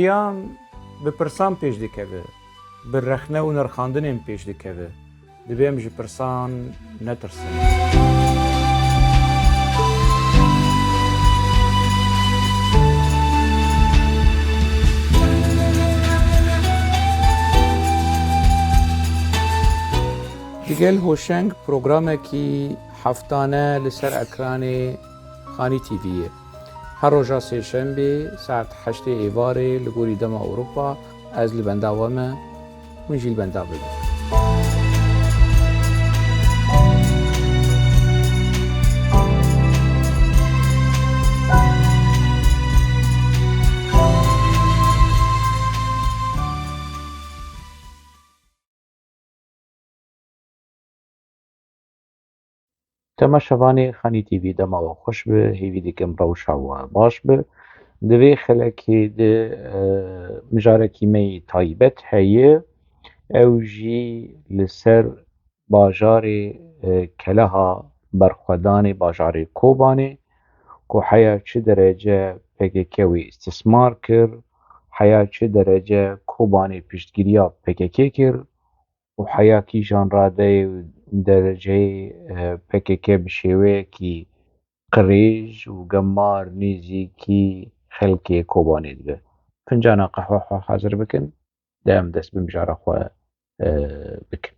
جیان bi pirsan pêş dikeve, bi rexne û nirxandinên pêş dikeve, divê em ji pirsan netirsin. Digel hoşeng programekî heftane li ser ekranê Xanî TV'ye. Her roja sêşembê saet 8 êvarê li gorî dema Ewropa ez li benda we me, hûn jî li benda bibin. Temaşevanê Xanî TV dema we xweş be, hêvî dikim rewşa we baş be. Di vê xelekê de mijarekî me yê taybet heye, ew jî li ser bajarê Keleha Berxwedanê bajarê Kobanê ku heya çi derece PKK wê istismar kir, heya çi derece Kobanê piştgiriya PKK kir û heya kîjan radeyê dereceyê PKK bi şêweyekî qirêj û gemar nêzîkî xelkê Kobanê dibe. Fincana qehwe xwe hazir bikin, de em dest bi mijara xwe bikin.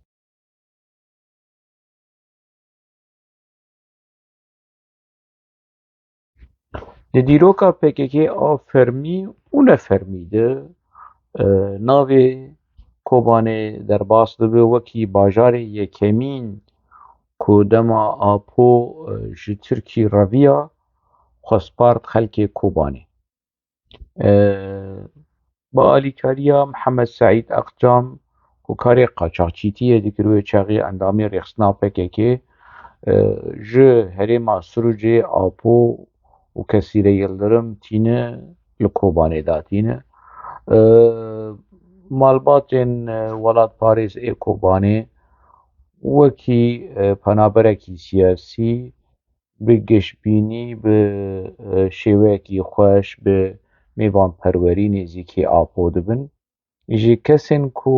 Di dîroka PKK a fermî û nefermî de navê Kobanê derbas dibe wekî bajarê yekemîn ku dema Apo ji Tirkî reviya xwespart xelkê Kobanê. Bi alîkariya Mihemed Saîd Aqcam ku karê qaçaxçîtiyê dikir wê çaxê endamê rêxistina PKK ji herêma Surucê Apo û Kesîre Yıldırım tîne li Kobanê datîne. Malbatên welatparêz ê Kobanê wekî penaberekî siyasî bi geştbînî bi şêweyekî xweş bi mêvanperwerî nêzîkî Apo dibin. Ji kesên ku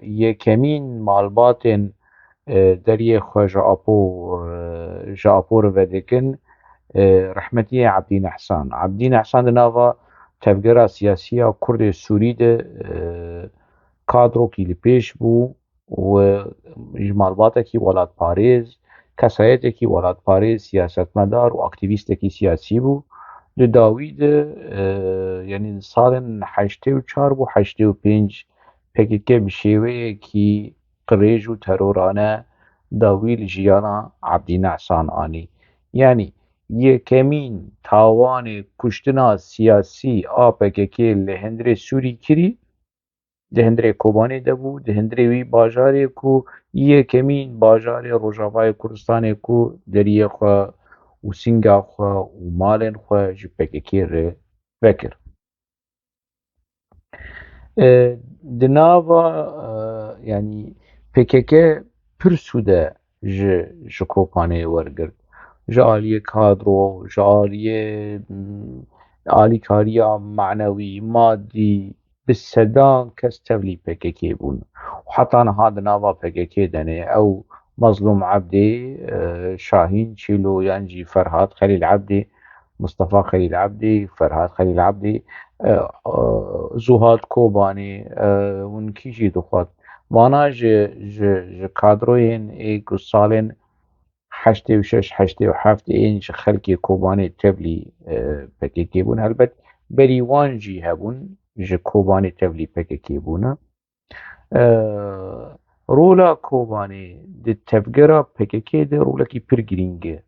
yekemîn malbatên deriyê xwe ji Apo rivedikin rehmetiyê Ebdîn Ehsan. Ebdîn Ehsan di nava tevgera siyasî ya Kurdê Sûrî de kadrokî li pêş bû û ji malbatekî welatparêz, kesayetekî welatparêz, siyasetmedar û aktivîstekî siyasî bû. Li dawî de yanî di salên 84 û 85 PKK bi şêweyekî qirêj û terorane dawî li jiyana Ebdîn Ehsan anî. Yanî yekemîn tawanê kuştina siyasî a PKK li hundirê Sûrî kirî, di hundirê Kobanê de bû, di hundirê wî bajarê ku yekemîn bajarê Rojavayê Kurdistanê ku deriyê xwe û sînga xwe û malên xwe ji PKK re vekir. Di nava yanî PKK pir sûde ji Kobanê wergirt. Ji aliyê kadro, ji aliyê alîkariya menewî, maddî bi sedan kes tevlî PKK bûn. Heta niha di nava PKK de ew Mazlûm Ebdê, Şahîn Çîloyan jî Ferhat Xelîl Ebdê, Mustefa Xelîl Ebdê, Ferhat Xelîl Ebdê, Zuhat Kobanê hûn kî jî dixwat. Vana ji kadroyên ku salên 86-87 ên ji xelkê Kobanê tevlî PKK bûn. Helbet berî wan jî hebûn ji Kobanê tevlî PKK bûne. Rola Kobanê di tevgera PKK de rolekî pir girîng e.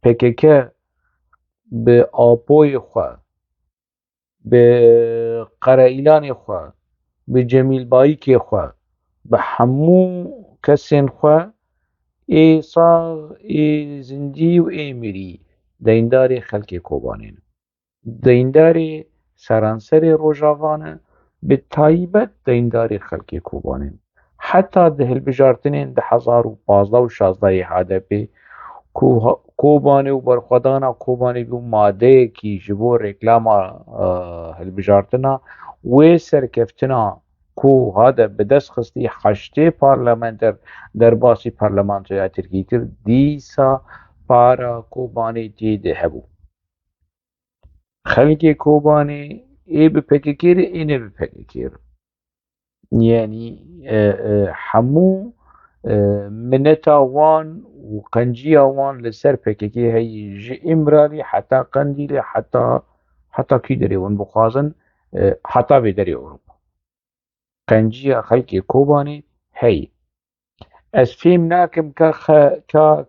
PKK bi Apoyê xwe, bi Qereîlanê xwe, bi Cemîlbayîkê xwe, bi hemû kesên xwe ê sax, ê zindî û ê mirî deyndar xelkê Kobanê ne. Deyndar seranserê Rojava ne, bi taybet deyndar xelkê Kobanê ne. Heta di hilbijartinên 2015 û 16 HDP کوبانی و برخودانا کوبانی بو ماده کی جبو رکلاما هلبجارتنا و سرکفتنا کو هذا بدست خستی حشته پارلمانتر در باسی پارلمانتویا ترکی کر دیسا پارا کوبانی تیده هبو خلق کوبانی ای بپککیر اینه بپککیر يعني حمو منتا وان وقنجيا وان لسر بككي هي جي امرالي حتى قنديلي حتى كيدري وان بخازن حتى بدري اوروبا قنجيا خلقي كوباني هي از فيم ناكم كا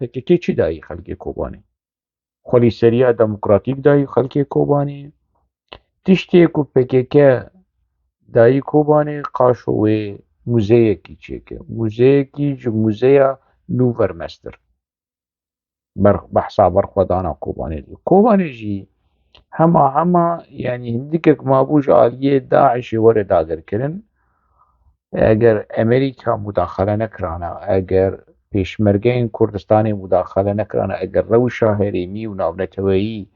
بككي چي داي خلقي كوباني خلي سريع ديمقراطيك داي خلقي كوباني تشتيكو بككي دایی کوبانی قاشوی موزه کی چیکه موزه کی جو موزه نوورمستر بحثا برخودانا کوبانی دی کوبانی جی هما يعني هنديك مابوج عالیه داعش ورد داگر کرن اگر امریکا مداخله نکرانا اگر پیشمرگین کردستانی مداخله نکرانا اگر روشا هریمی و ناونتویی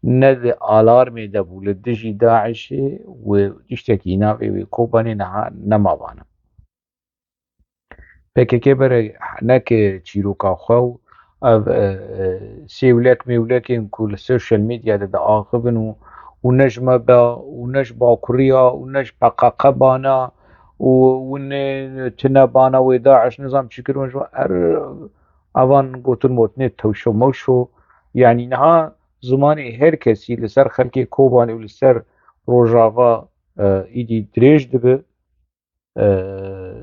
ند آلارمی دبو لدجی داعشی و تشتكي نافي وكوباني نمابانا پکه بره نک چیروکا خو او سیولک میولکین کل السوشيال ميديا دا آخبن و نجم با و نج با كوريا و نج بقاقه بانا و تنبانا و داعش نظام شكر ونجو اوان قوتن موتنه توشو موشو يعني نها زمانی هر کسی لسر خلق کوبانی و لسر روژاوا ایدی دریج دبه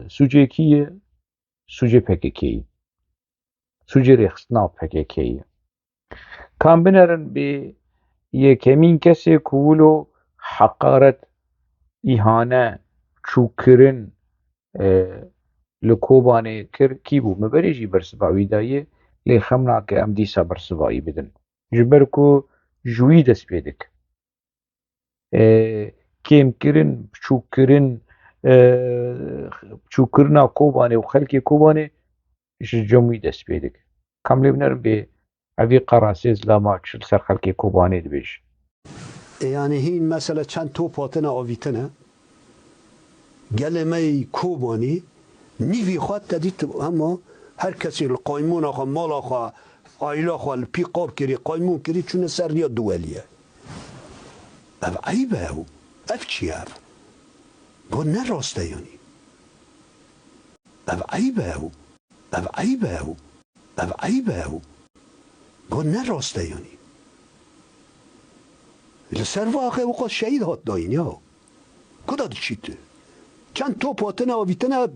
سوجه کیه سوجه پککیه سوجه رخصنا پککیه کام بنرن به یکمین کسی کولو حقارت ایهانه چوکرن لکوبانی کر کی بو مبریجی برسواوی دایه لی خمنا که ام دیسا برسواوی بدن جبركو جوي دست بيدك كيم كرن شو كرن شو كرنا كوباني وخلقي كوباني إيش جموي دست بيدك كامل بنر ب أبي قراسيز لا ماتش سر خلقي كوباني دبيش يعني هي مثلا چند تو پاتنا آویتنه گلمه کوبانی نیوی خواد تدید اما هر کسی القایمون آخوا مال آخوا آیلا خوال پی قاب کری قایمون کری چون سر یا دولیه او عیبه او اف چی اف گو نراسته یعنی او عیبه او او عیبه او او عیبه او گو نراسته یعنی لسر واقع وقت شهید هات داین یا کدا دی چی تو چند تو پاتنه و بیتنه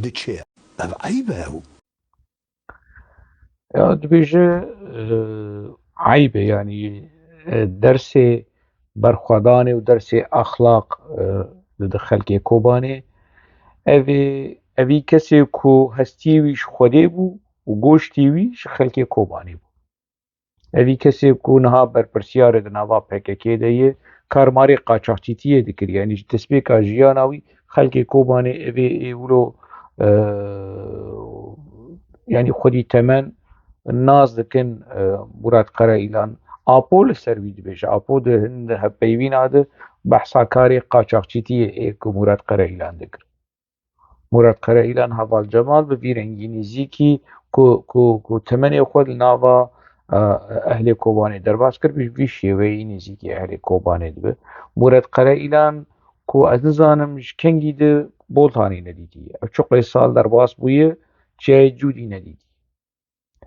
دی چه او عیبه او دبيجة عيبة يعني درس برخواداني ودرس أخلاق لدخل كي كوباني أبي كسي كو هستيويش خودي بو وگوشتيويش خلقي كوباني بو أبي كسي كو نها برپرسيارة دناوا پككي ديه كارماري قاچاقچيتيه دكر يعني تسبيكا جياناوي خلقي كوباني أبي اولو يعني خودي تمن الناس دكن مراد قرا إيلان آپول سروي دبيش آپو ده هند هبيوين هذا بحثا كاري قاچاقچيتيه ايكو مراد قرا إيلان دكر مراد قرا إيلان هوال جمال ببير انجليزي كي كو تمني خود ناوا اهل كوباني درباس كر بيش شيوي نزي كي اهل كوباني دبه مراد قرا إيلان كو ازنزانم كنگي ده بولتاني نديدي çok سال درباس بويه چه جودي نديدي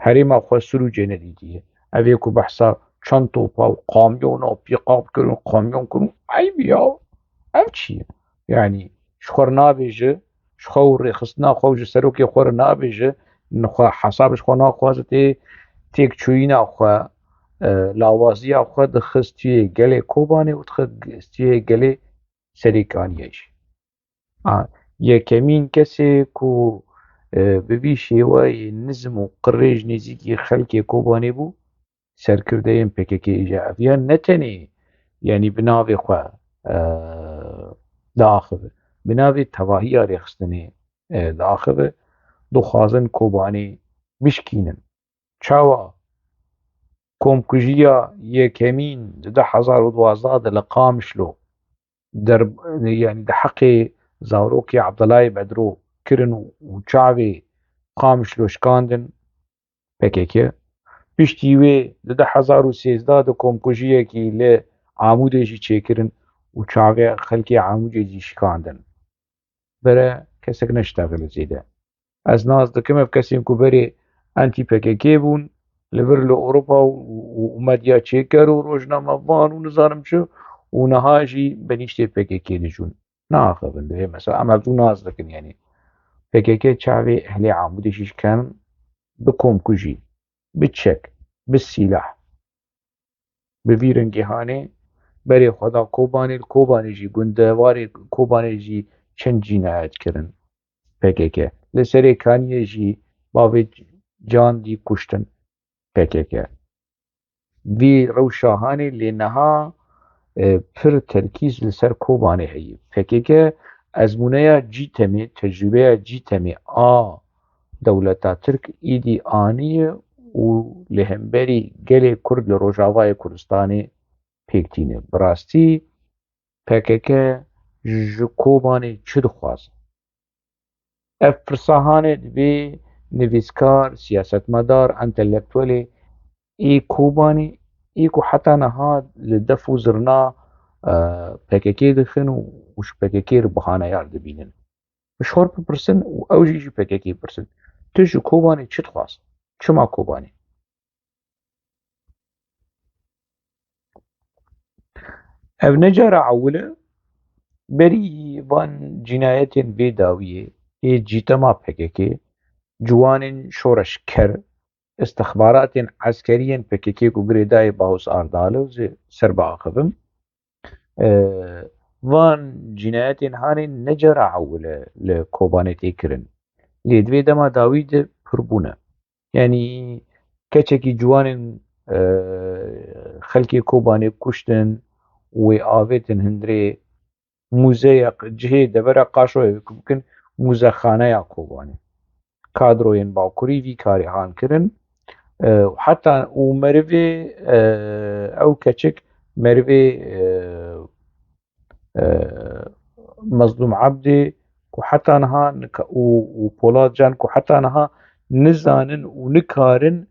هريما خو سروجه نديدي اوه كو بحثا چند توپا و قاميون و بيقاب كرون قاميون كرون عيب يا ام چيه يعني شخور نابيجه شخور خصنا خوج سروكي خور نابيجه نخوا حسابش خو ناخوازته تيك چوينا خو لاوازيا خو دخستي گله كوباني و دخستي گله سريكانيش يكمين كسي كو ببي شێوەی نزم و قڕێژ نێزیکی خەڵکێ کۆبانێ بوو سەرکردەیەن پێکەکە ئیجاافیان نەتەنێ یعنی بناوێ خوا داخبە بناوێ تەواهیە ڕێخستنێ داخبە دخوازن کۆبانێ بشکینن چاوا کۆمکوژیە یەکەمین 2012 لە قامشلۆ یعنی دە حەقێ زاورۆکی عەبدەڵای بەدرۆ کرن و چاوێ قامشلۆ شکاندن پێکێکێ پشتی وێ لە 2013 دە کۆمکوژیەکی لە ئامودێژی چێکردن و چاوێ خەلکی ئامودێژی شکاندن بەرە کەسێک نەشتاگە لە جێدا ئەس ناز دەکەمە کەسێک و بەرێ ئەنتی پێکێکێ بوون لەبەر لە ئۆروپا و مەدیا چێکەر و ڕۆژنامەوان و نزانم چ و نەهاژی بەنیشتێ پێکێکێ دژون ناخەبن دەوێ مەسا ئەمە دوو ناز دەکەن یعنی پێکێکێ چاوێ هەلێ ئامودێژیش کەم بکۆمکوژی بچەک بسیلاح بڤی رەنگیهانێ بەرێ خۆدا کۆبانێژی گوندەوارێ کۆبانێژی چەند جینایەتکردن پێکێکێ لە سەرێکانیێژی باوێ جاندی کوشتن پێکێکێ وی ڕەوشاهانێ لێنەها پر تەرکیز لەسەر کۆبانێ هەیە پێکێکە ئەزمونەیە جیتەمێ تەجروبەیە جیتەمێ دەولەتا ترک ئیدی ئانیە و لە هەمبەری گەلێ کورد لە ڕۆژاوای کوردستانی پێکتینە بڕاستی پێکێکە ji کۆبانێ چ dixwazin ev pirsahanê divê nivîskar siyasetmedar entelektûelê ê kôbanê ê ku heta niha li def û zirna pekekê dixin û ji pekekê re bihaneyar dibînin hor bipirsin û ew jî ji pekekê pirsin tu ji kôbanê çi dixwaz çima kôbanê ev ne cara ewil e berî van cinayetên vê dawiyê ê cîtema pekekê ciwanên şoreşker istixbaratên eskeriyên pekekê ku girêdayê Baws Ardal zê ser biaxivin van cinayetên hanê ne cara ewil e li Kobanê tê kirin lê divê dema dawî de pir bûne yanî keçekî ciwanên xelkê Kobanê kuştin wê avêtin hundirê mûzeyek cihê devera Qaşoyê bikin mûzexaneya Kobanê kadroyên bakurî vî karî han kirin heta û merivê ew keçik merivê Mezlûm Ebdê ku heta niha û Polat Can ku heta niha nizanin û nikarin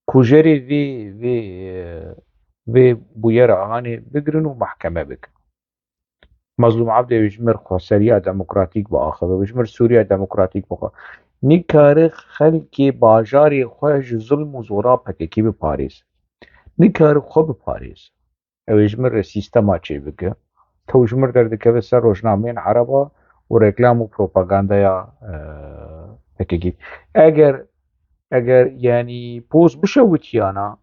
kujerê vê bûyera hanê bigirin û mehkeme bikin Mezlûm Ebdê ji mir xweseriya demokratîk biaxive ji mir Sûriya demokratîk bixwe nikare xelkê bajarê xwe ji zilm û zora pekekê biparêze nikare xwe biparêze ew ê ji mir re sîstema çêbike tew ji mir derdikeve ser rojnameyên Ereba û reklam û propagandaya pekekê eger yanî poz bişewitiyana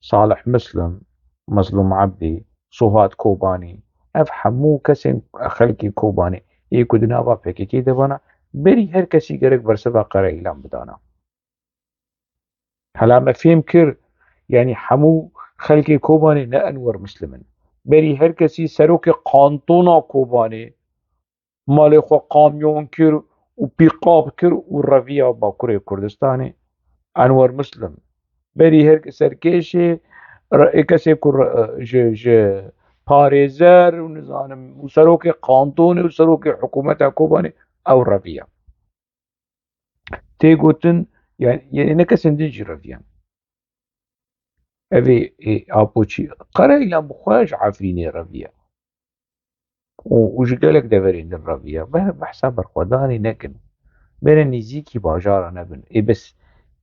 Salih Mislim Mezlûm Ebdê Suhat Kobanî ev hemû kesên xelkê Kobanê ê ku di nava pekekê de bana berî her kesî gerek bersiva qere îlan bidana hela me fêm kir yanî hemû xelkê Kobanê ne Enwer Mislim in berî her kesî serokê kantona Kobanê malê xwe kamyon kir û pîqab kir û reviya Bakurê Kurdistanê Enwer Mislim berî her serkêşê kesê ku ji parêzer û nizanim û serokê kantonê û serokê hikûmeta Kobanê ew reviya tê gotin yanî ne kesên din jî reviyan ev ê apoçî qere îlan bi xwe ji Efrînê reviya û ji gelek deverên din reviya behsa berxwedanê nekin bêne nêzîkî bajara nebin ê bis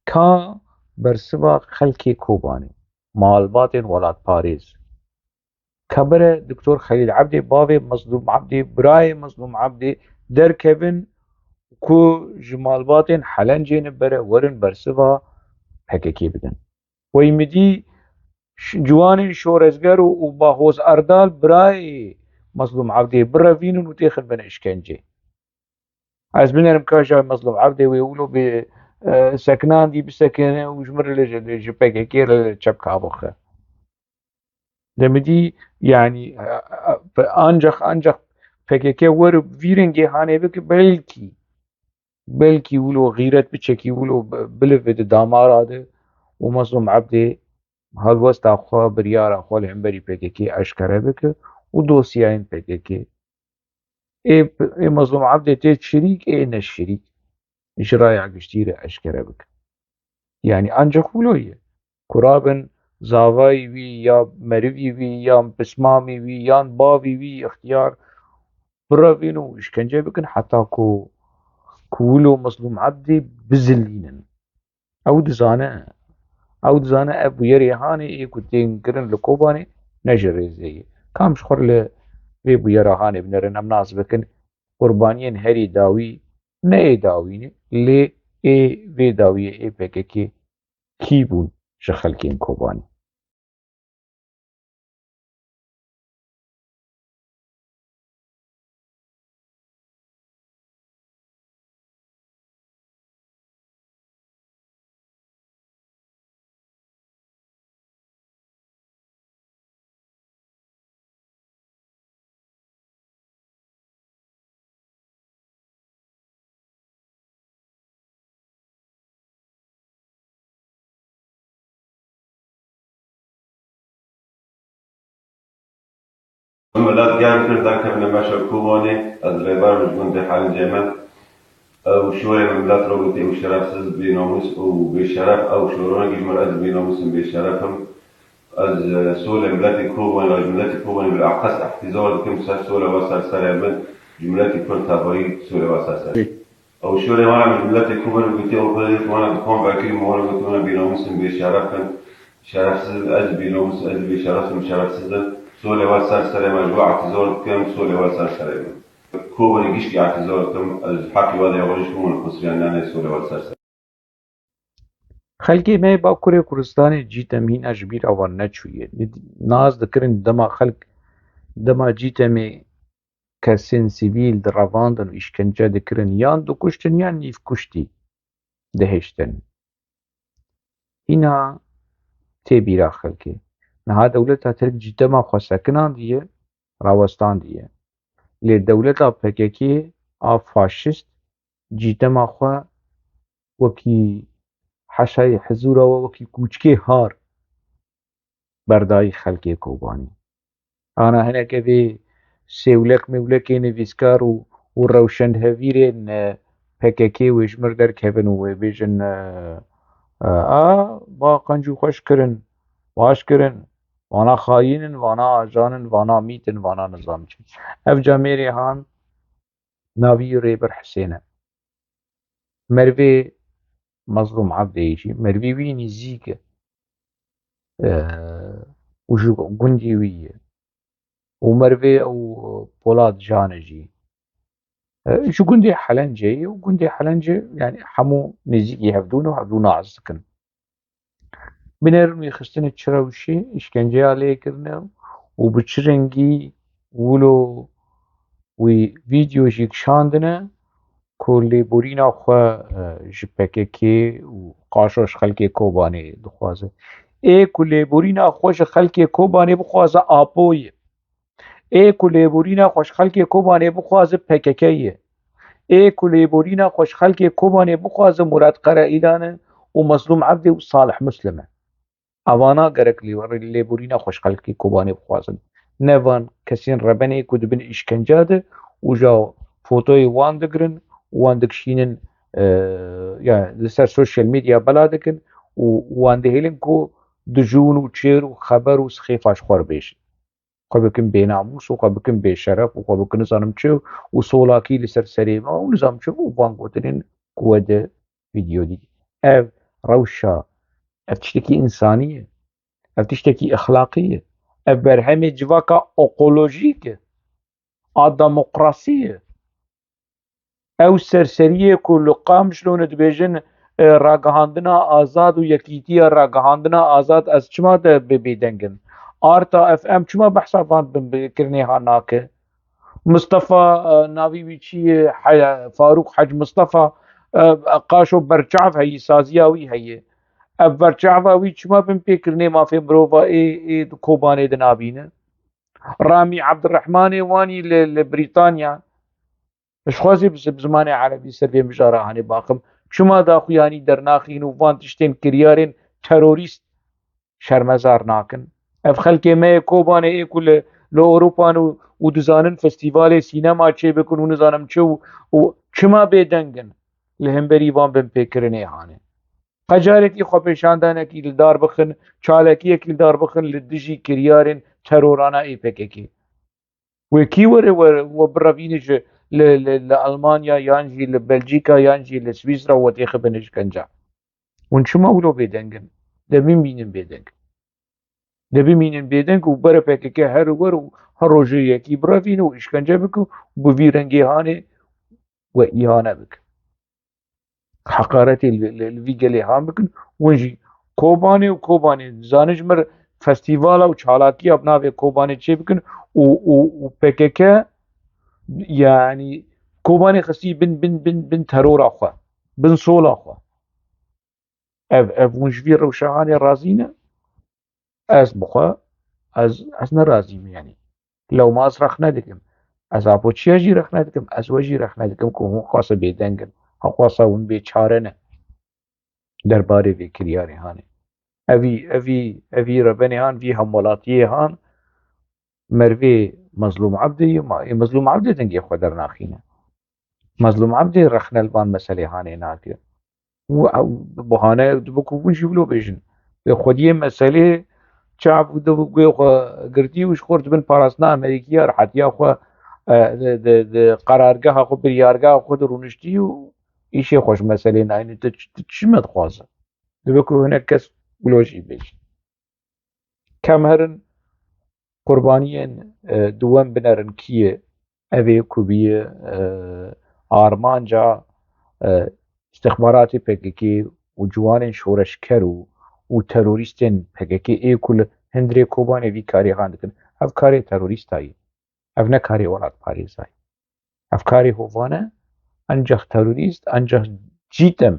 ka bersiva xelkê Kobanê malbatên welatparêz ka bire Diktor Xelîl Ebdê bavê Mezlûm Ebdê birayê Mezlûm Ebdê derkevin ku ji malbatên Helencê bere werin bersiva pekekê bidin weymidî ciwanên şorezger û Baws Erdal birayê Mezlûm Ebdê birevînin û têxin bine işkencê ez binerim ka ja Mezlûm Ebdê wê wilo bê sekinan dî bisekine û ji mir ji pekekê re çepka bixe demidî yanî ancak pekekê were vî rengê hanê bike belkî wilo xîret biçekî wilo bilive di damara de ومظلوم عبدي هالوسط خوا بريارة خوا العنبري PKK اشكره بك ودوسيين PKK اي مظلوم عبدي تيت شريك اي نش شريك اجرايا قشتيرة اشكره بك يعني انجا خولوية كرابن زاوای وی یا مروی وی یا بسمامی وی یا باوی وی اختیار براوین و اشکنجه بکن حتى كولو مظلوم عبدي بزلينن او دزانه ابو يري هاني اي كنتين قرن لكوباني نجري زي كامش خور ل في بو يرا هاني بنرن ام ناس بكن قربانيين هري داوي نه اي داويني لي اي في داوي اي PKK كيبون شخلكين كوباني ملات قام كل ذاك من ماشى كوبوني الدريبر جند حال جمل او شوية من ملات روبوتي وشرف سز بناموس وبشرف او شورون جمل از بناموس بشرفهم از سول ملات كوبوني او ملات كوبوني بالاقصى احتزال كم سول وصل سلامن جملات كل تبعي سول وصل سلام او شوري وانا من ملات كوبوني قلت او قلت وانا بكون باكي وانا قلت وانا بناموس بشرفهم شرف سز از بناموس از بشرفهم شرف سز سولي واسر سلام أجواء اعتذار كم سولي واسر سلام كوبري جيش اعتذار كم الحكي وضع يغرش كم القصريان أنا سولي واسر سلام خلقي ما باكوري كردستان جيتمين اجبير او نچويه ناز دكرن دما خلق دما جيتمي كسين سيفيل دراواندن işkence دكرن يان دو كشتن يان نيف كشتي دهشتن هنا تبيرا خلقي نها دولتا ترك جيتما خسكنان ديه راوستان ديه لدولتا PKK آ فاشست جيتما خوا وكي حشای حزورا وكي كوچكي هار برداي خلقي كوباني أنا هناك في سيولك مولكي نفيسكار وروشند هفيرين PKK ويجمر در كيفن وبيجن با قنجو خوش كرن واش كرن وانا خاينن وانا آجانن وانا ميتن وانا نظامچن اف جاميري هان ناوي ريبر حسينة مروي مظلوم عبد يجي مروي ويني زيك وجو قندي ويه ومروي او بولاد جانجي شو قندي حلنجي وقندي حلنجي يعني حمو نزيكي يهفدونه وهفدونه عزكن بنرمي يخستن تشراوشي اشكنجي عليه كرنا وبتشرنجي ولو وفيديو جيك شاندنا كل بورينا خوا جبككي وقاشوش خلقي كوباني دخوازه اي كل بورينا خوش خلقي كوباني بخوازه آبوي اي كل بورينا خوش خلقي كوباني بخوازه PKK اي كل بورينا خوش خلقي كوباني بخوازه مراد قرائدانه ومظلوم عبدي وصالح مسلمه اوانا قرق اللي بورينا خوش خلقي كوباني بخوازن نوان كسين ربني كدبن اشكنجاده وجا فوتوي وان دقرن وان دكشينن يعني لسر سوشيال ميديا بلادكن وان دهيلن كو دجون وشير وخبر وسخيفاش خور بيش خبكن بيناموس وخبكن بشرف وخبكن نظام چه وصولاكي لسر سريما ونظام چه وان قوتنين كوده فيديو دي اف روشا اف تشتكي انسانية اف تشتكي اخلاقية اف برهمي جواكا اقولوجيك ديمقراطية او سرسریه کو لقام شلون دبیجن راگهاندنا آزاد و یکیتی راگهاندنا آزاد از چما ده ببیدنگن آرتا اف ام چما بحثا فان بکرنی ها ناکه مصطفى ناوي ويشي فاروق حج مصطفى قاشو برچعف هي سازياوي هي برچعفاوي چما بن بكرني ما في بروفا اي كوباني دنابينه رامي عبد الرحمن واني لبريطانيا مش خوازي بزماني عربي سر في مجارة هاني باقم شما دا خوياني درناخين وفان تشتين كريارين تروریست شرمزار ناکن اف خلک ما کوبان ای کل لأوروپا و دزانن فستیوال سینما چه بکن و نزانم چه و چما بدنگن لهمبری وان بن پیکرنه هانه قجارێکی خۆپێشاندانێکی لەدار بخن چالاکیەکی لەدار بخن لە دژی کریارên تەرۆرانە ئیپێکێکی وێکی وەرە وە بڕەڤینش لە ئەڵمانیا یانجی لە بەلجیکا یانجی لە سویسرا وە تێخە بنشکنجا ون چما ولۆ بێدەنگن دەبیمبینن بێدەنگ دەبیمینن بێدەنگ و بەرە پێکەکە هەر وەر و هەر ڕۆژەیەکی بڕەڤین و ئیشکەنجە بکە و بڤی ڕەنگێهانێ وە ئیهانە بکە حقارەتی لڤی گەلێهان بکن ونجی کۆبانێ زانژمر فستیڤالە و چالاکیە بناوێ کۆبانێ چێ بکن و پێکەکە یعنی کۆبانێ خستی بن تەرۆرا خوا بن سۆڵا خوا ev ونجوی ڕەوشەهانێ رازینە ez bixwe ez nerazîm yanî lewmaz rex nedikim ez apoçiya jî rex nedikim ez we jî rex nedikim ku hûn xwase bêdengin xwasa hûn bêçare ne derbarê vê kiryarê hanê evî rebenê han vî hemwelatiyê han mervê Mezlûm Ebdê Mezlûm Ebdê dengê xwe dernaxîne Mezlûm Ebdê rexne li van meselê hanê nake bihane dibik û hûn jî wilo bêjin vê xwediyê meselê çap gê xwe girtî û ji xwe dibin parastina Amerîkîya rihetiya xwe di qerargeha xwe biryargeha xwe de rûniştî û îşê xwe ji meselê nayînî tu çi me dixwaze dibe ku hinek kes wilo jî bêjin kem herin qurbaniyên duwem binerin kî ye ev ê ku bîye armanca istixbaratê PKK û ciwanên şoreşker û terorîstên PKK ê ku li hindirê kobanê vî karêhan dikin ev karê terorîsta ye ev ne karê welatparêza ye ev karê hovan e ancak terorîst ancak cîtem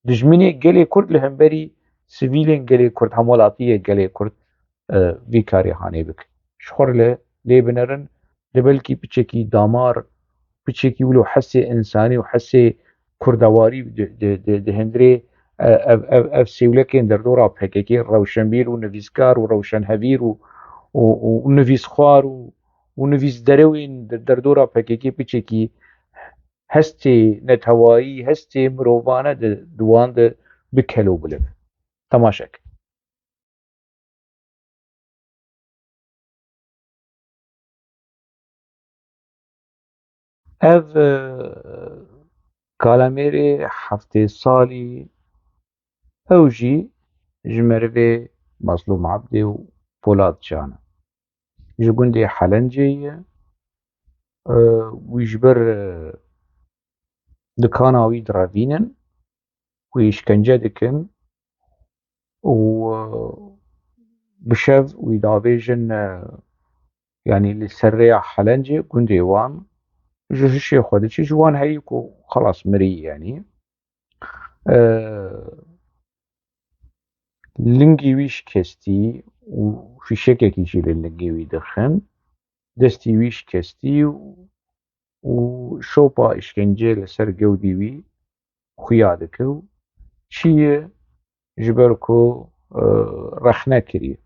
dijminê gelê Kurd li hemberî sivîlên gelê Kurd hemwelatiyê gelê Kurd vî karê hanê bikin ji xwe lê binerin li belkî piçekî damar piçekî wilo hesê însanî û hesê kurdewarî di hindirê ev sêwlekên derdora PKK rewşenbîr û nivîskar û rewşenhevîr û nivîsxwar û nivîsderewên derdora PKK piçekî hestê netewayî hestê mirovane di wan de bikelo biliv temaşek ev kalemêrê heftê salî ew jî ji merivê Mezlûm Ebdê û Polat Can e ji gundê Helencê ye wî ji ber dikana wî direvînin wî îşkence dikin û bi şev wî davêjin yanî li ser rêya Helencê gundê wan ji hişê xwe diçe ji wan heyî ku xelas mirî yanî lingê wî şikestî û fîşekekî jî li lingê wî dixin destê wî şikestî û şopa îşkencê li ser gewdê wî xuya dike û çi ye ji ber ku rexne kiriye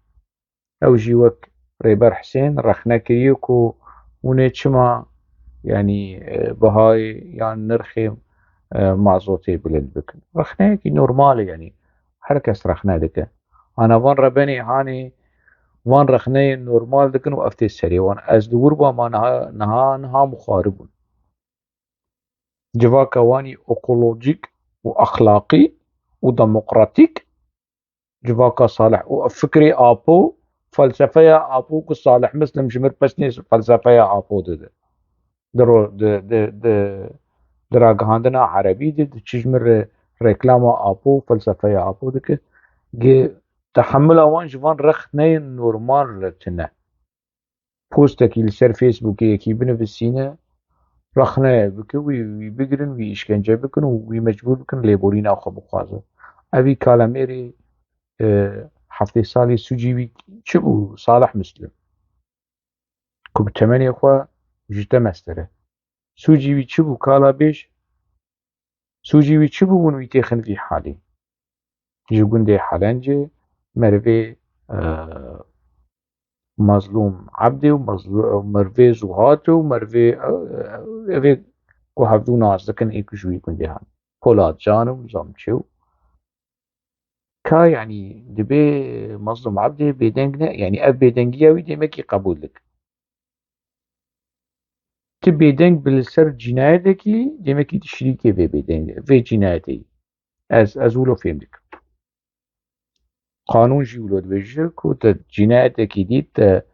ew jî wek Rêber Hisên rexne kiriye ku hûn ê çima yanî bihayê yan nirxê mazotê bilind bikin rexneyekî normal e yanî her kes rexne dike ana van rebenê hanê van rexneyên normal dikin û ev tê serê wan ez li Wirbama niha mixwaribûn civaka wanî ekolojîk û exlaqî û demokratîk civaka salih û ev fikrê apo felsefeya apo ku Salih Mislim ji mir pesnê felsefeya apo dide di ragihandina erebî de çi ji mir reklama apo felsefeya apo dike gê tehemula wan ji van rexneyên normal re tune postekî li ser Facebookê yekî binivîsîne rexneyek bike wî bigirin wî îşkence bikin û wî mecbûr bikin lêborîna xwe bixwaze evî kalemêrê heftê salî sûcî wî çi bû Salih Mislim ku bi temenê xwe ji te meztir e sûcî wî çi bû kala bêj sûcî wî çi bû hûn wî têxin vî halê ji gundê Helenci merivê Mazlûm Ebdê û merivê Zuhatê û merivê evê ku hevdû nas dikin ê ku ji wî gundê hene Polatcan û nizam çi û ka yanî dibe Mazlûm Ebdê bêdeng ne yanî ev bêdengiya wî demekî qebûl dikin. Ti bêdeng bi li ser cînayekekî demekî tu şirîkê vê cînayetê yî. Ez wilo fêm dikim. Qanûn jî wilo dibêje ku te cînayetekî dît te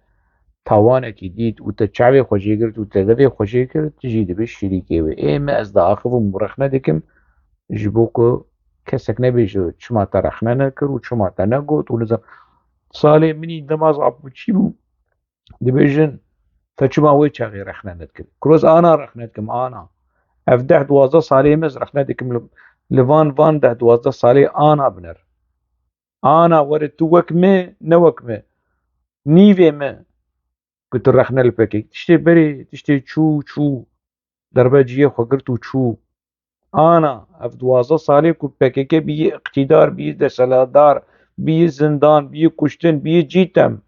tawanekî dît û te çavê xwe jêgirt û te devê xwe jêkir tu jî dibî şirîkê wê. Ê me ez diaxivim û rexne dikim ji bo ku kesek nebêje çima te rexne nekir û çima te negot û nizam salê minî dema zabûçî bû dibêjin te çima wê çaxê rexne nekir. Kiroz ana rexne dikim ana. Ev 10-12 salê me ez rexne dikim li van 10-12 salê ana binêr. Ana were tu wek me ne wek me. Nîvê me ku tu rexne li pekek. Tiştê berê tiştê çû derbe ciyê xwe girt û çû. Ana ev 12 salê ku PKK bîyî iqtîdar bîyî desthilatdar bîyî zindan bîyî kuştin bîyî cîtem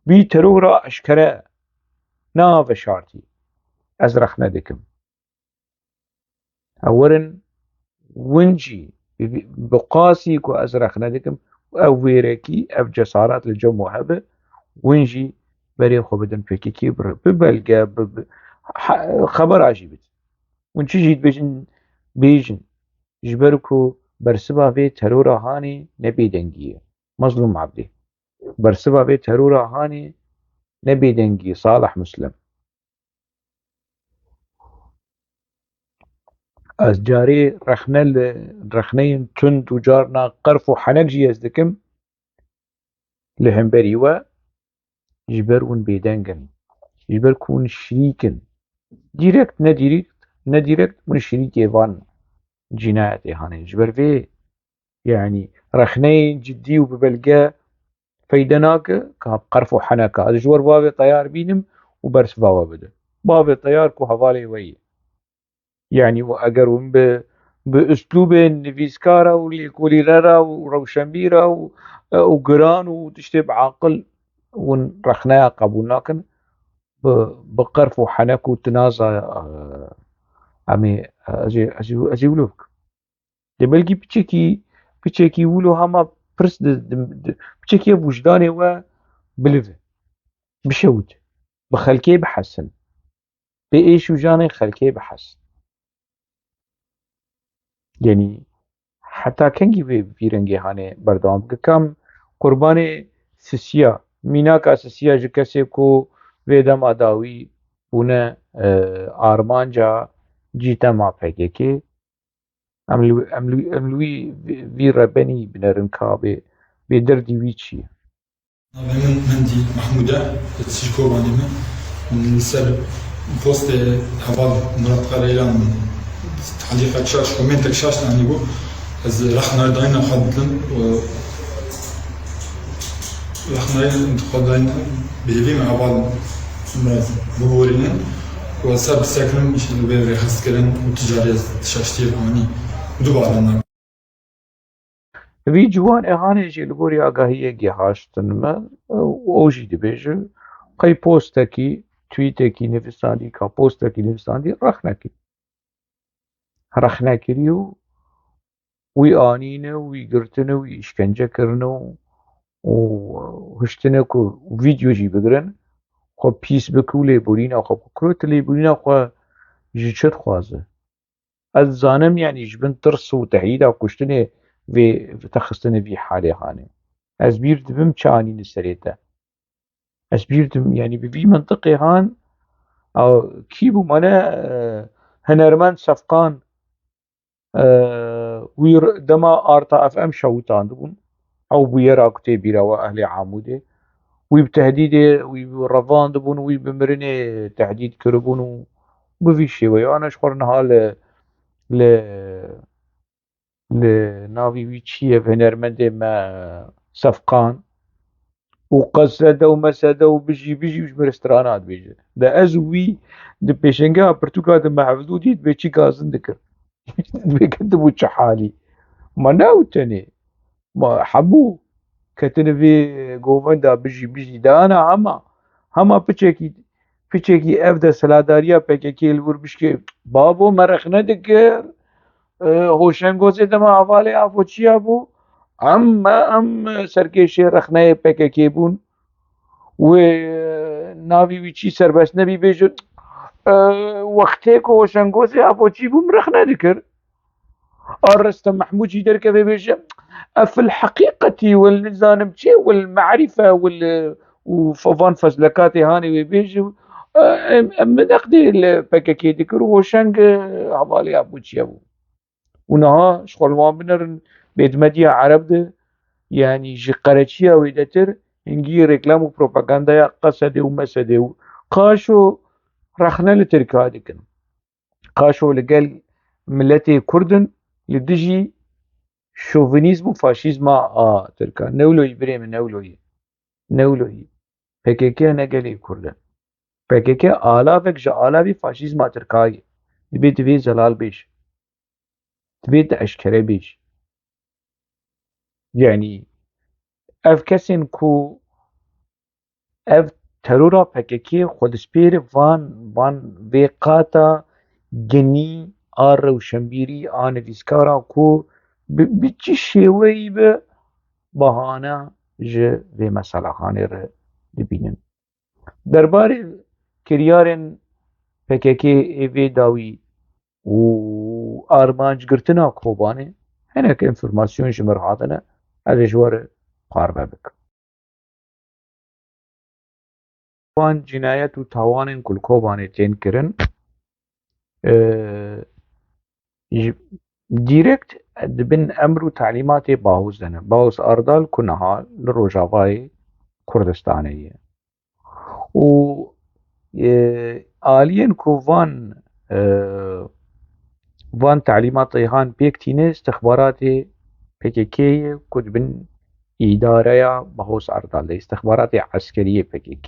bîyî terora eşkere ne veşartî ez rexne dikim. Ew werin win jî bi qasî ku ez rexne dikim ew wêrekî ev cesaret li cem we hebe win jî berê xwe bidin PKK bi belge xebera jî bidin. Hûn çi jî bêjin ji ber ku bersiva vê terora hanê ne bêdengî ye. Mazlûm Ebdê bersiva vê terora hanê ne bêdengî ye Salih Muslim. Ez carê rexneyên tund û carna qerf û henek jî ez dikim li hemberî we ji ber hûn bêdeng in ji ber ku hûn şirîk in dîrekt nedîrekt hûn şirîkê van cînayetê hene ji ber vê yanî rexneyên ciddî û bi belge feyde nake ka qerf û henek e. Ez ji wir bavê teyar bînim û bersiva we bidim. Bavê teyar ku hevalê we ye. Yani eger hûn bi üslûbên nivîskara û lêkolînera û rewşenbîr û giran û tiştê biaqil hûn rexneya qebûl nakin bi qerf û henek û tinaza em ê ez ê wilo bikim. Dê belkî piçekî wilo hema pirs piçekî ev wijdanê we bilive bişewite bi xelkê bihesin bi êş û janê xelkê bihesin. Yani heta kengî vê rengê hane berdewam bike kam qurbanê sisiya mînaka sisiya ji kesê ku vê dema dawî bûne armanca cîtema PKK em li wî vî re benî binerin ka bê derdî wî çi ye. Navê min Mendî Mehmûd e çî kobanî me li ser postê heval Murat Qaraylan تعلیق شاش کومنت شاش نانیبو از رخنارداین خدلن و رخنارداین خداین بیویم اول مرد بورینن و سب سکنم میشه به رخص کردن و تجاری شاشتی بانی دوباره نه. وی جوان اهانه جلبوری آگاهی گهاشتن ما اوجی دبیجه قی پوسته کی توییته کی نویساندی کا پوسته کی نویساندی رخنه کری و وی آنینه وی گرتنه وی işkence کرنه و هشتنه که ویدیو جی بگرن خو پیس بکو لیبولینا خو کرو لیبولینا خو جی چت خوازه از زانم یعنی جبن ترس و تهیید و کشتنه و تخستنه وی حاله هانه از بیردم چه آنین سریته از بیردم یعنی بی منطقه هان او کی بو منه هنرمند صفقان وی دما آرتا اف ام شوتاند بون او بویرا کتیبیرا و اهل عموده وی بتهدید وی رفاند بون وی بمرنه تهدید کربون و بویشی وی آنش خورنها ل ناوی وی چیه هنرمند ما صفقان و قصده و مسده و بجی وش برسترانات بیجه ده از وی ده پیشنگه پرتوکا ده محفظو دید به چی گازن دکر بكتبوا شحالي ما ناوتني ما حبو كتن في گووندا بجی دانا هما پچێکی ئەف دەسەلاتداریە پێکێکی لور بشکێ بابۆ مەرەخ نەدەکرد هۆشنگۆزێ دەما هەواڵێ ئافۆچیا بوو ئەم سەرکێشێ رەخنەیە پێکەکێ بوون وێ ناوی ویچی سەربەست نەبی بێژت وەختێک هۆشنگۆزێ ئافۆچی بوو مرەخ نەدەکرد الرستم محمودي دركة في بيجا في الحقيقة والنزانم شيء والمعرفة وفوان فزلكاتي هاني بيجي من أقدي الباكاكي ديكر وشانج عبالي أبوتشي أبو ونها شغل وان بنر بيد مديا عرب ده يعني جي قراتشيا ويدتر هنجي ريكلام وبروباغندا قصدي ومسدي قاشو رخنا لتركا ديكن قاشو لقال ملتي كردن لدجي شوفينيزم وفاشيزم تركا نولوي بريم نولوي PKK نقلي كردن PKK آلافك جا آلافي فاشيزم تركاي دبي زلال بيش دبي أشكري بيش يعني اف كسين كو اف ترورا PKK خود سبير وان ويقاتا جني آر وشمبيري آن فيسكارا كو بچی شێوەی بە بەهانە ji vê meselexanê re dibînin. Derbarê kiryarên PKK ê vê dawî û armancgirtina Kobanê hinek enformasyon ji min re hatine ez ê ji we re parve bikim. Wan cinayet û tawanên ku li Kobanê tên kirin direkt dibin emr û talîmatê Bahûz de ne. Bahûz Ardal ku niha li Rojavayê Kurdistanê ye û aliyên ku van talîmatê han pêk tîne istixbaratê PKK'ye ku dibin îdareya Bahûz Ardal de istixbaratê eskeriyê PKK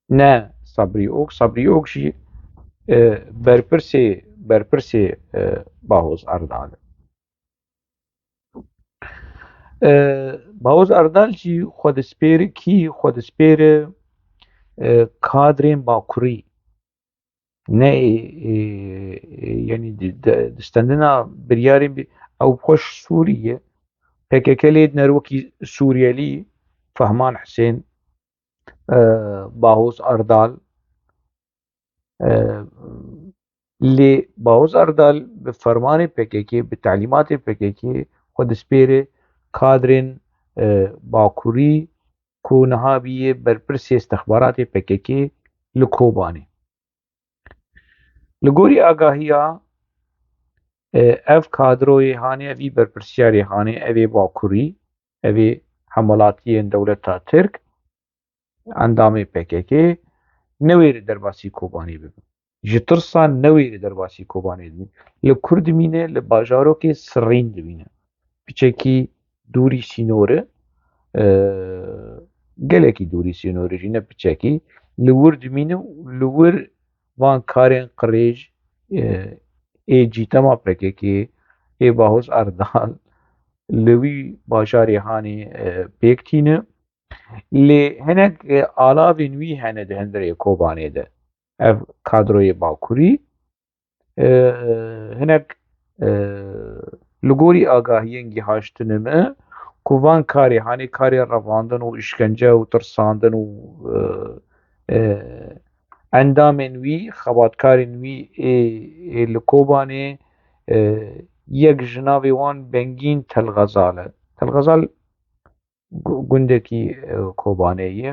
ne Sabrî Ok jî berpirsê Bahûz Ardal e. Bahûz Ardal jî xwedespêr kadrên bakurî ne yani distendina biryarên ew xweş Sûriye PKK lê diner wekî Sûriyelî Fehman Hüseyn Bahûz Ardal lê Bahûz Ardal bi fermanê PKK bi talîmatê PKK xwedespêrê kadrên bakurî ku niha bûye berpirsê istixbaratê PKK li Kobanê. Li gorî agahiya ev kadroyê hane evî berpirsyarê hane evê bakurî evê Hemalatiyên Dewleta Tirk endamê PKK newêre derbasî Kobanê bibin. Ji tirsa newêre derbasî Kobanê dibin. Li kur dimîne li bajarokê Sirîn dibîne. Piçekî dûrî sînorê gelekî dûrî sînorê jî ne piçekî li wir dimîne û li wir van karên qirêj ê cîtema PKK ê Bahûz Ardal li wî bajarê hanê pêk tîne lê hinek alavên wî hene di hundirê Kobanê de ev kadroyê bakurî hinek li gorî agahiyên gîhaştinê me ku van karê hanê karê revandin û îşkence û tirsandin û endamên wî xebatkarên wî ê li Kobanê yek ji navê wan Bengîn Telxezal e. Telxezal gundekî Kobanê ye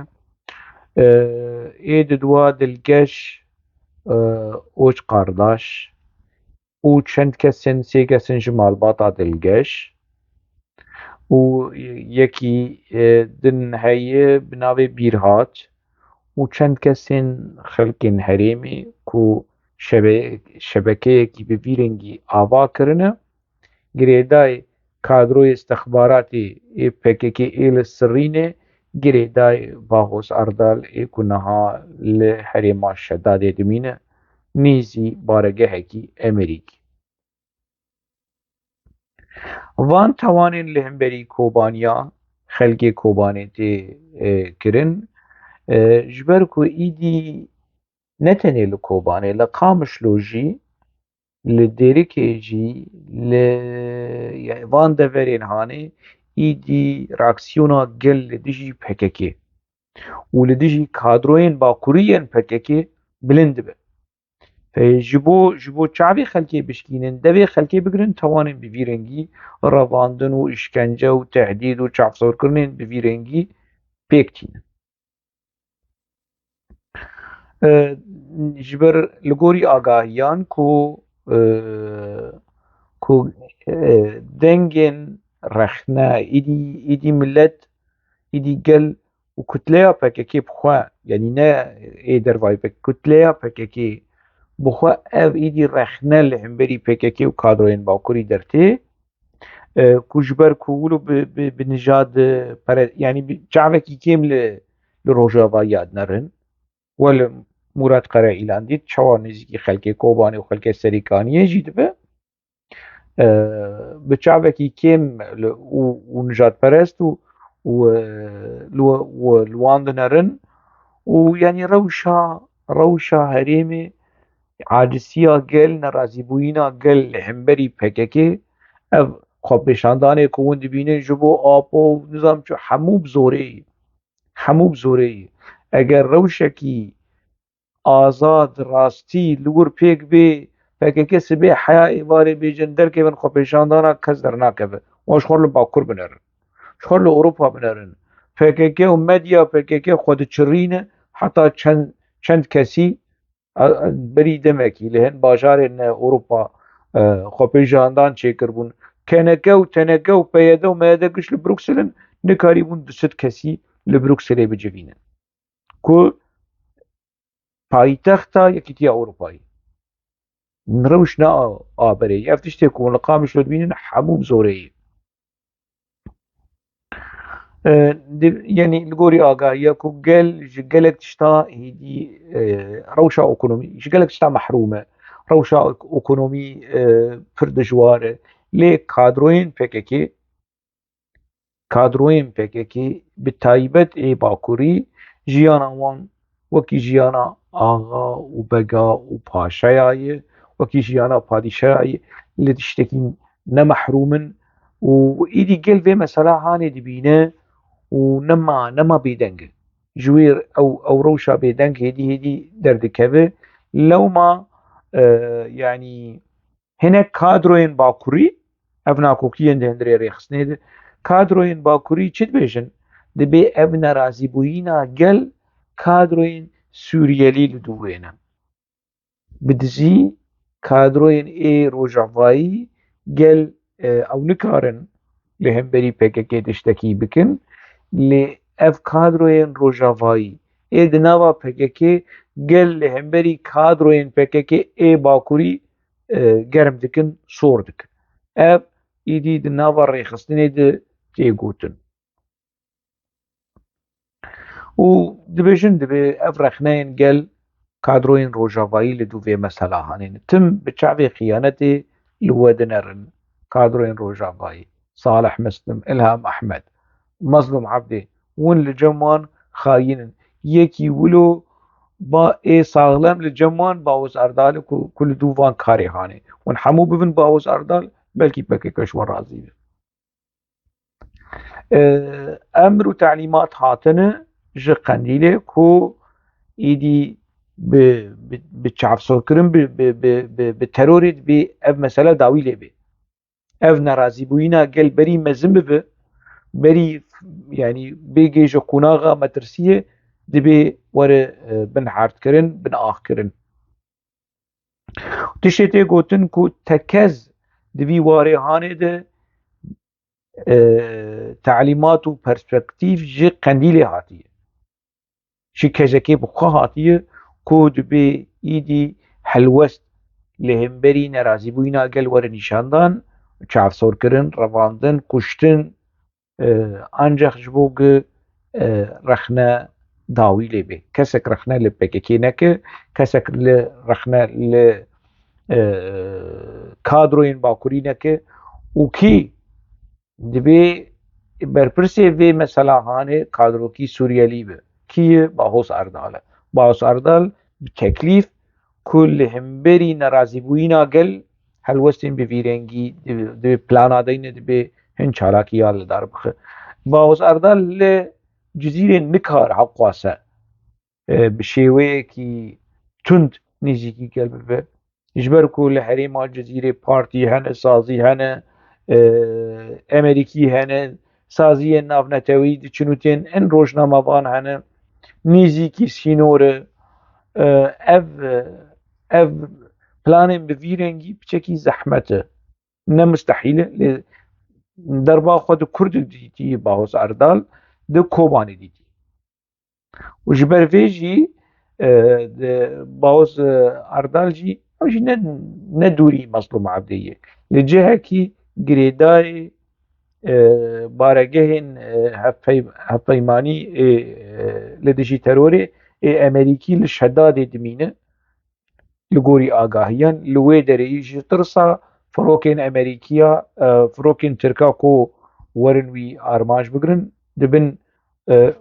ê diduwa Dilgeş Oç Qardaş û çend kesên sê kesên ji malbata Dilgeş û yekî din heye bi navê Bîrhat û çend kesên xelkên herêmê ku şebekeyekî bi vî rengî ava kirine girêdayê kadroyê istixbaratê ê PKK ê li Sirînê girêdayê Bahûz Ardal ê ku niha li herêma Şedadê dimîne nêzî baregehekî Amerîkî. وان توانین لهمبری کوبانیا خلقی کوبانی تی کرن جبر کو ایدی نتنی لکوبانی لقامش لوجی لدیرکی جی يعني وان دفرين هاني ايدي راكسيونا قل لديجي بحككي ولديجي كادروين باكوريين بحككي بلند به جبو شعبي خلقي بشكينن دبي خلقي بقرن توانن بفيرنجي رواندن و اشكنجه و تهديد و چاف صور كرنن بفيرنجي بيكتين جبر لغوري آگاهيان كو دنگن رخنا ايدي ملت ايدي قل وكتليا بككي بخوا يعني نا ايدر واي كتليا بككي بخوا اف ايدي رخنا لهمبري بككي وكادروين باكوري درتي كوجبر كولو بنجاد يعني جعبكي كيم لروجافا ياد نرن ولا مراد قرا اعلان ديت شوار نزيكي خلقي كوباني وخلقي سريكاني يجي دبه بشعبكي كيم ونجات برست والواندنرن ويعني روشا هريمي عاجسيا قل نرازي بوينا قل لهمبري بككي اف خب بشاندانه كون دبينه جبو آبو نظام چو حموب زوري اگر روشكي آزاد راستی لور پیک بی پکه سبی حیا ایواری بیجن در که بن خوبیشان دانا کس در ناکبه واش خورل باکور بنرن خورل اروپا بنرن پکه و مدیا پکه خود چرینه حتی چند کسی بری دمکی لهن باجار اروپا خوبیشان دان چیکر بون تنکه و پیده و میده کش لبروکسلن نکاری بون دست کسی لبروکسلی بجوینن که پایتختا یکیتیا اروپایی نروش نا آبره یفتش تکون لقامش لو بینن حبوب زوری يعني الجوري آگاهی کو جلك تشتا هيدي روشة أوكونومي جلك تشتا محرومة روشة أوكونومي فرد جواره لي كادروين PKK بالتايبت اي باكوري جيانا وان وكي جيانا آغا و بقا و پاشایای وكي جيانا پادشایای اللي تشتكين نمحرومن و ايدي قل في مسألة هاني دبينه ونما بيدنگ جوير او روشا بيدنگ هدي دردكبه لو ما يعني هنا كادروين باكوري افناكوكيين دهندري ريخسنيد كادروين باكوري چد بيجن دبي ابن رازي بوينا قل كادروين سوريالي لدوينا بدزي كادروين اي روجافاي قل او نكارن لهم بري PKK تشتكي بكن لأف كادروين روجافاي اي دناوا PKK قل لهم بري كادروين PKK اي باكوري گرم دكن صور دكن اف ايدي دناوا ريخستني دي تيغوتن و دبيجن دبي اف رخنين قل كادروين روجافاي لدو في مسألة هانين تم بشعبي خيانتي لودنرن كادروين روجافاي صالح مسلم إلهام أحمد مظلوم عبدي ون لجمان خاين يكي ولو با اي ساغلم لجمان باوز اردال كل دوفان كاري هاني ون حمو ببن باوز اردال بلكي بكي كشور رازي امر و تعليمات هاتنه جي قنديله كو ايدي بتشعف سوكرن بتروريد بي اف مسألة داويله بي اف نرازي بوينا قل بري مزم بي بري يعني بيجيج قناغة مترسية دبي ور بن حارت كرن بن آخ كرن تشتي قوتن كو تكز دبي واري هاني ده تعليمات و برسبكتيف جي قنديلي هاتيه شي كجكي بخوا هاتيه كو دبي ايدي حلوست لهمبري نرازي بوينا قل ور نشاندان چاف سور كرن رواندن كشتن ancak ji rexne dawî lê bê kesek rexne li PKK neke kesek li rexne li kadroyên bakurî neke وكي دبي برپرسي في مثلا هاني كادروكي سوريالي به كي باهوس أردال باهوس أردال بتكليف كل همبري نرازي بوينا قل هلوستين بفيرنجي دبي بلانا دين دبي هن چالاكي آل دار بخ باهوس أردال لجزيرة نكار حقواسا بشيوه كي تند نزيكي قلب به جبر كل حريم الجزيرة بارتي هن سازي هن امریکی هنه سازی ناف نتوی چنوتین ان روشنامه بان هنه نیزیکی سینوره اف پلانین بفیرنگی بچکی زحمته نه مستحیله دربا خود کرد دیتی باوس اردال ده کوبانی دیتی و جبر فيجي باوس اردال جي او جي ندوري مظلوم عبدية لجهة كي جريداي بارگهن هفیمانی لدجی تروري امریکی لشداد دمینه لگوری آگاهیان لوی دریج ترسا فروکن امریکیا فروکن ترکا کو ورنوی آرماش بگرن دبن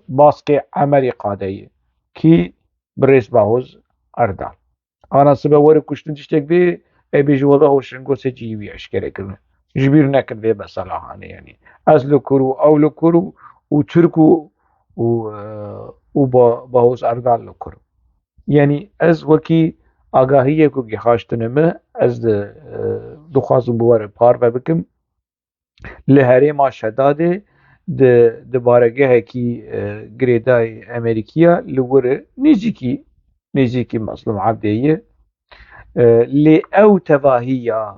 باسق عملی قادهی کی بريس باوز اردال انا سبا ور كشتن تشتك بي ابي جوضا وشنگو سجيبي اشكره كرن جبير نكن بي بصلاحان يعني از لكرو او لكرو وتركو و باوز اردال لكرو يعني از وكي آگاهیه کو گخاشتنمه از دخوازم بوار پار بکم لهره ما شداده د بارگه کی گریدای امریکیا لوره نزیکی مظلوم عبدیه لی او تواهیه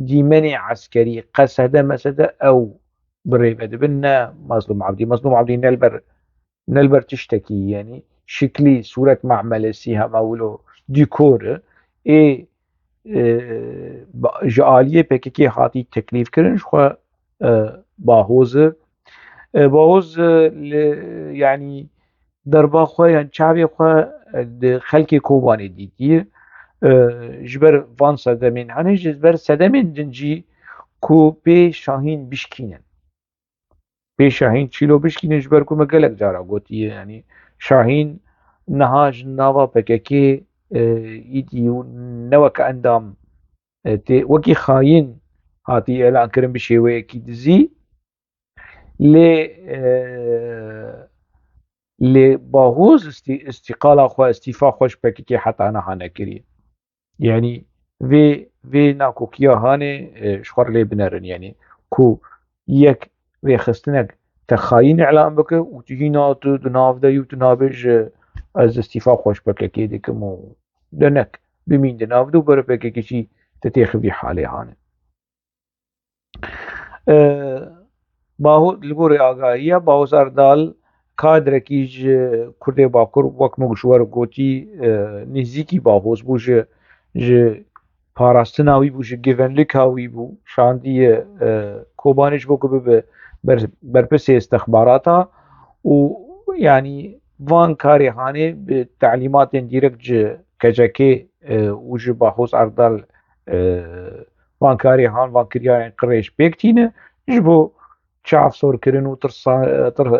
دیمنی عسکری قصده مسده او بريفة بنا مظلوم عبدي نلبر تشتكي يعني شكلي صورة معمل سيها مولو ديكور اي جعالية بكي هاتي تكليف كرن شخوا باهوز يعني دربا خوا يعني شعبي خوا خلقي كوباني ديتي جبر فان سدمين هنه جبر سدمين دنجي كو بي شاهين بشكينن بي شاهين چيلو بشكينن جبر كو مقلق جارا قوتي يعني شاهين نهاج ناوا بككي ايدي نوك اندام وكي خاين هاتي اعلان كرم بشيوه كي دزي ل باهوز استقالة خو استيفا خوش بككي حتى انا هانا كري يعني في ناكو كيا هاني شخور لي بنرن يعني كو يك ريخستنك تخاين اعلان بك وتجي ناتو دناف دا يو تنابج از استيفا خوش بككي ديكمو دنك بمين دناف دو بر بككي شي تتيخ حالي هاني باهو لگوری آگاهیه باوز اردال کادرکیج کرده باکر وک مگشوار گوتی نزیکی باهوز بوش ج پاراستناوی بوش گیونلیکاوی بو شاندی کوبانش بو که برپس استخباراتا و يعني وان كاري هاني بتعليمات ديركت كجاكي وج باهوز اردال وان كاري هان وان كريان قريش بيكتينه جبو شعف صور كرن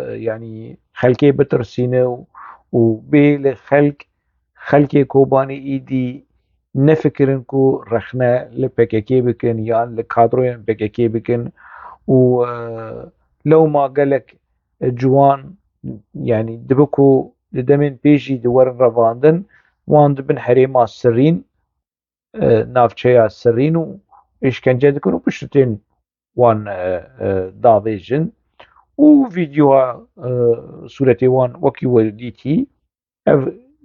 يعني خلقي بترسينه وبي خلقي كوباني ايدي نفكرن كو رخنا لبككي بكن يان لكادروين بككي بكن ولو ما قالك جوان يعني دبكو لدمن بيجي دوار رفاندن وان دبن حريما السرين نافشيا السرين وإشكنجة دكن وبشتين وان دافيجن وفيديوها صورتي وان وكي ولديتي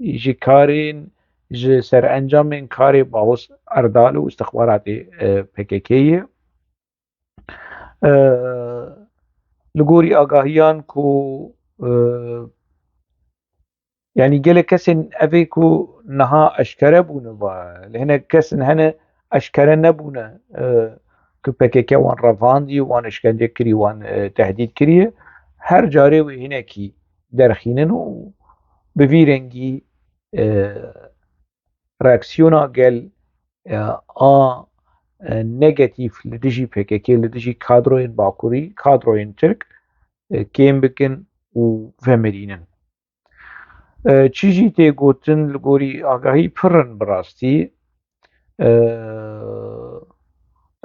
جي كارين جي سر انجام من كاري باوس اردال و استخبارات PKK لگوری آگاهیان کو يعني قال كسن أبيكو نها أشكره بونه لهنا كسن هنا أشكره نبونه كبكك وان رفاندي وان اشكنجه كري وان تهديد كري هر جاري وهنا كي درخينن و بفيرنجي رياكسيونا قال نيجاتيف لدجي PKK لدجي كادروين باكوري كادروين ترك كيم بكن وفامرينن چیجی تێگوتن لە گۆری ئاگاهی پڕن بڕاستی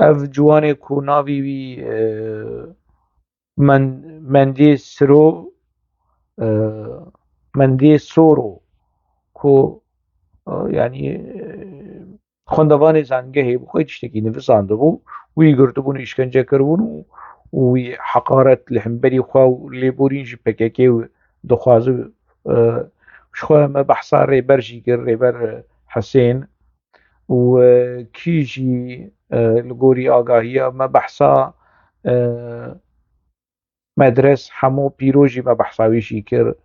ئەڤ جوانێک و ناویوی مەندێ سۆرۆ کۆ ینی خوێندەڤانێ زانگەهێ بوو خۆی تشتێکی نڤساندەبوو وی گرتبوون ئیشکەنجەکردبوون و وی حەقارەت لە هەمبەری خوا و لێبوورینژی PKK و دەخوازە شخوا ئەمە بەحسا ڕێبەرژی کرد ڕێبەر حەسێن و کیژی لە گۆری ئاگاهیە ئەمە بەحسا مەدرەس هەموو پیرۆژی مە بەحساویشی کرد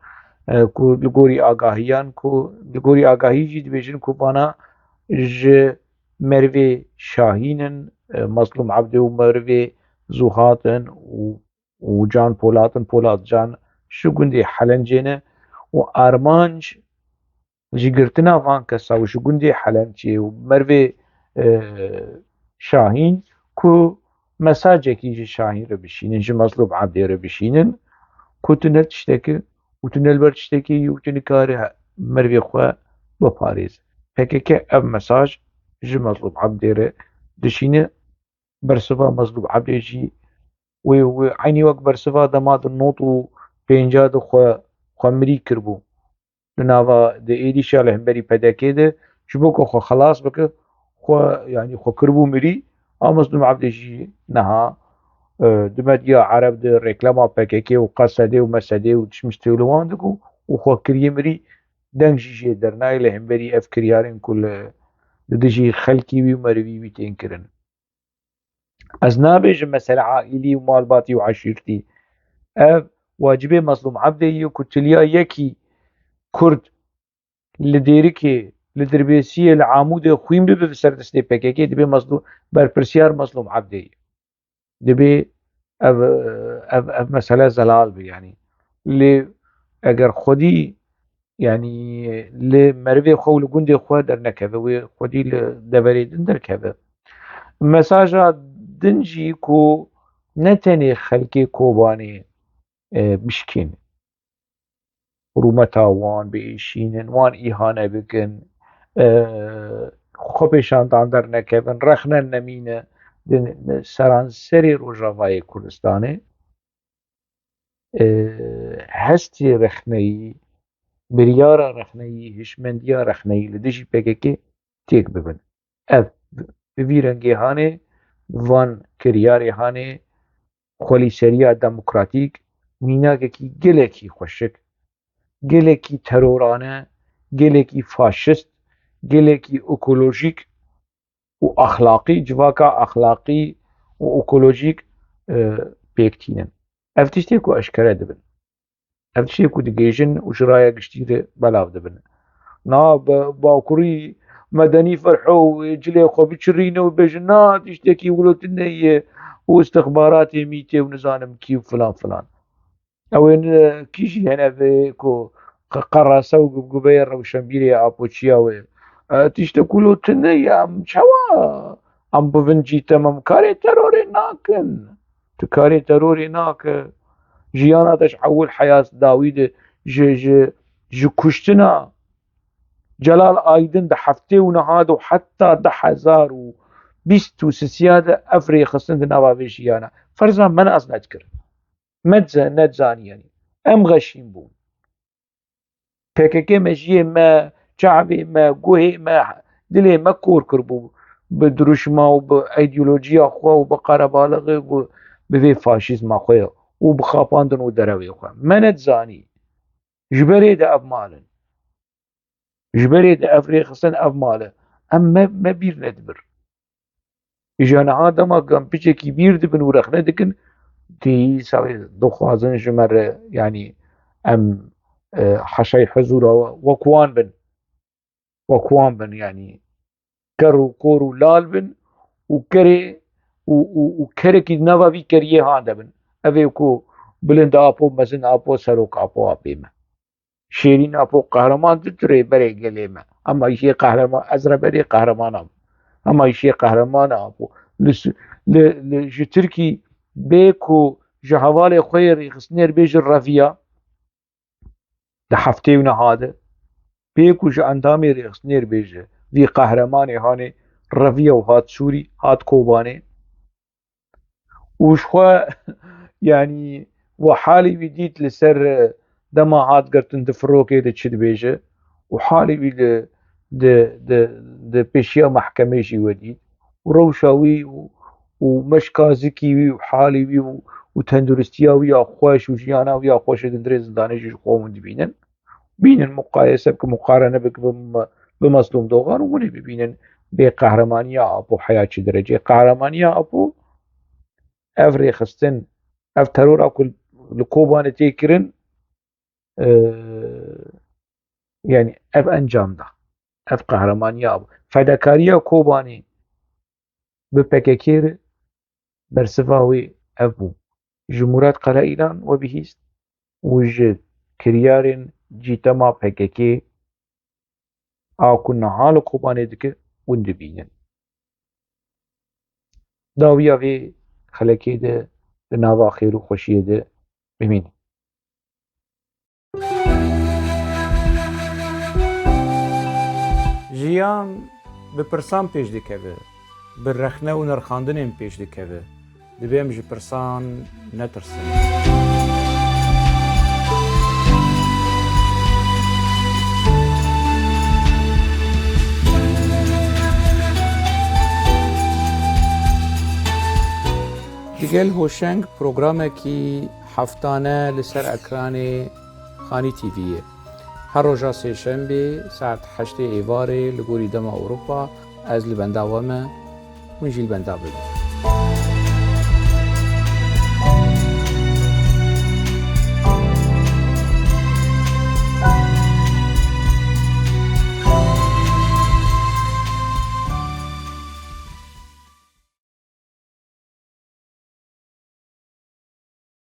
لە گۆری ئاگاهیان لە گۆری ئاگاهیژی دەبێژن کوپانە ژە مەروێ شاهینن مەزلوم عەبدێ و مەروێ زوو و جان پۆلاتن پۆلات جان شو گوندێ حەلەنجێنە و ئارمانج ji girtina van kesa û ji gundê Helemçê û Mervê Şahîn ku mesajekî ji Şahîn re bişînin ji Mezlûm Ebdê re bişînin ku tu ne tiştekî û tu ne li ber tiştekî û tu nikarî Mervê xwe biparêzî. PKK ev mesaj ji Mezlûm Ebdê re dişîne bersiva Mezlûm Ebdê jî wê eynî wek bersiva dema di nod û pênca de xwe mirî kiribû li nava di êrişa li hemberî PDK de ji bo ku xwe xelas bike yanî xwe kiribû mirî a Mezlûm Ebdê jî niha di medya Ereb de rêklama PKK û qet sedê û mesedê û tişmiş tê li wan dike û xwe kiriye mirî deng jî jê dernayê li hemberî ev kiryarên ku li dijî xelkî wî û merivî wî tên kirin. Ez nabêjim mesele aîlî û malbatî û eşîretî ev wacibê Mezlûm Ebdê ye ku tiliya yekî Kurd li Dêrikê li Dirbêsiyê li Amûdê xwîn bibe bi ser destê PKK dibe berpirsiyar Mezlûm Ebdê ye. Dibe ev mesele zelal be yanî lê eger xwedî yanî li merivê xwe û li gundê xwe dernekeve wê xwedî li deverê din derkeve. Mesaja din jî ku ne tenê xelkê Kobanê bişkînin rûmeta wan biêşînin wan îhane bikin xwe pêşandan dernekevin rexne nemîne di seranserê Rojavayê Kurdistanê hestê rexneyî biryara rexneyî hişmendiya rexneyî li dijî PKK têk bibin. Ev bi vî rengê hane van kiryarê hane xwelîseriya demokratîk mînakekî gelekî xweşik gelekî terorane gelekî faşist gelekî ekolojîk û axlaqî civaka axlaqî û ekolojîk pêktînin. Ev tiştê ku eşkere dibin ev tiştê ku digêjin û ji raya giştî re belav dibin. Na bakurî medenî ferho û cilê xwe biçirîne û bêjin na tiştekî wilo tu neyê û istixbaratê mîtê û nizanim kî û filan filan. Ew ên kî jî hene vê ku qerase û gubgubeyê rewşenbîrê apoçiya wê tiştek wilo tu neyê em çawa em bivincîtin em karê terorê nakin tu karê terorê nake jiyana te ji hewil heyat dawî de ji kuştina Celal Aydin di heftê û niha û heta 2023 de ev rêxistin di nava vê jiyana ferzan me ez nedikir me nedzanî yanî em xeşîn bûn PKK me jiyê me çavê me guhê me dilê me kor kirbû bi dirûjma û bi îdeolojiya xwe û bi qerebaliqê û bi vê faşîzma xwe û bi xapandin û derewê xwe me nedzanî ji berê de ev malin ji berê de ev rêxistin ev male em me bîr nedibir îja niha dema ku em piçekî bîr dibin û rexne dikin tî savê dixwazin ji me re yanî em heşeyê hezûra wek wan bin yanî ker û kor û lal bin û kerê û kerekî di nava vî keriyê han debin ev ê ku bilind apo mezin apo serok apo apê me şêrîn apo qehreman tu rêberê gelê me hema îşê qehreman ez reberê qehreman am hema îşê qehreman apo ji Tirkî bê ku ji hevalê xwe yê rêxistinê bêjin reviya di heftê wî nehade bê ku ji endamê rêxistinê bêje vî qehremanê hanê reviya û hat Sûrî hat Kobanê û ji xwe yanî we halê wî dît li ser dema hat girtin di firokê de çi dibêje û halê wî di pêşiya mehkemê jî we dît û rewşa wî û meşka zikî wî û halê wî û tendurustiya wî ya xweş û jiyana wî ya xweş di dirê zindanê jî ji xwe hûn dibînin bînin muqayese bikin muqarene bikin bi Mazlûm Dogan û hûnê bibînin bê qehremaniya Apo heya çi dereceyê qehremaniya Apo ev rêxistin ev terora ku li Kobanê tê kirin yani ev encam da ev qehremaniya Apo fedakariya Kobanê bi PKK re bersiva wê ev bû ji Murat Qeleîlan we bihîst û ji kiryarên cîtema PKK a ku niha li Kobanê dike hûn dibînin dawiya vê xelekê de li nava xêr û xweşiyê de bimînin. Jiyan bi pirsan pêş dikeve, bi rexne û nirxandinên pêş dikeve. Divê em ji pirsan netirsin. Digel Hoşeng programekî heftane li ser ekranê Xanî TV'ye. Her roja sêşembê saet 8 êvarê li gorî dema Ewropa ez li benda we me hûn jî li benda bibin.